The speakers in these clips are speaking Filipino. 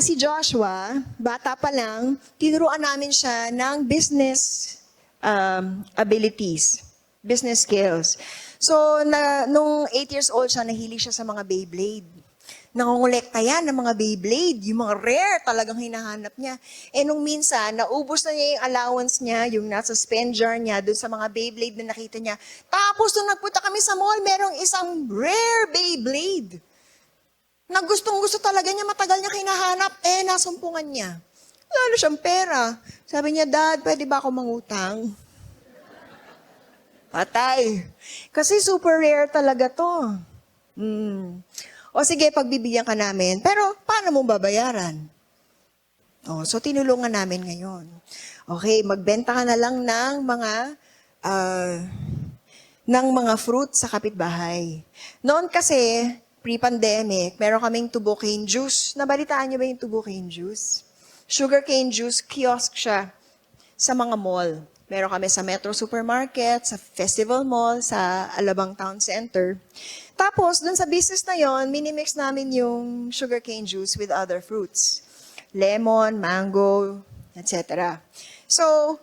si Joshua, bata pa lang, tinuruan namin siya ng business abilities, business skills. So, nung 8 years old siya, nahilig siya sa mga Beyblade. Nangongolekta yan ng mga Beyblade, yung mga rare talagang hinahanap niya. Nung minsan, naubos na niya yung allowance niya, yung nasa spend jar niya, dun sa mga Beyblade na nakita niya. Tapos, nung nagpunta kami sa mall, merong isang rare Beyblade na gustong-gusto talaga niya, matagal niya hinahanap, nasumpungan niya. Lalo siyang pera. Sabi niya, Dad, pwede ba ako mangutang? Patay. Kasi super rare talaga to. O sige, pagbibigyan ka namin. Pero, paano mo babayaran? So tinulungan namin ngayon. Okay, magbenta ka na lang ng mga fruit sa kapitbahay. Noon kasi, pre-pandemic, meron kaming tubo cane juice. Nabalitaan niyo ba yung tubo cane juice? Sugar cane juice, kiosk siya sa mga mall. Meron kami sa Metro Supermarket, sa Festival Mall, sa Alabang Town Center. Tapos, dun sa business na yon, minimix namin yung sugar cane juice with other fruits. Lemon, mango, etc. So,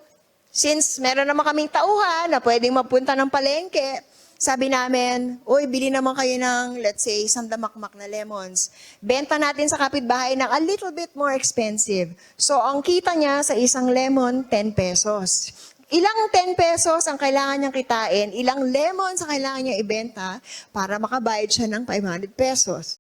since meron naman kaming tauhan na pwedeng mapunta ng palengke, sabi namin, uy, bili naman kayo ng, let's say, isang damakmak na lemons. Benta natin sa kapitbahay ng a little bit more expensive. So, ang kita niya sa isang lemon, 10 pesos. Ilang 10 pesos ang kailangan niyang kitain, ilang lemons ang kailangan niyang ibenta para makabayad siya ng 500 pesos.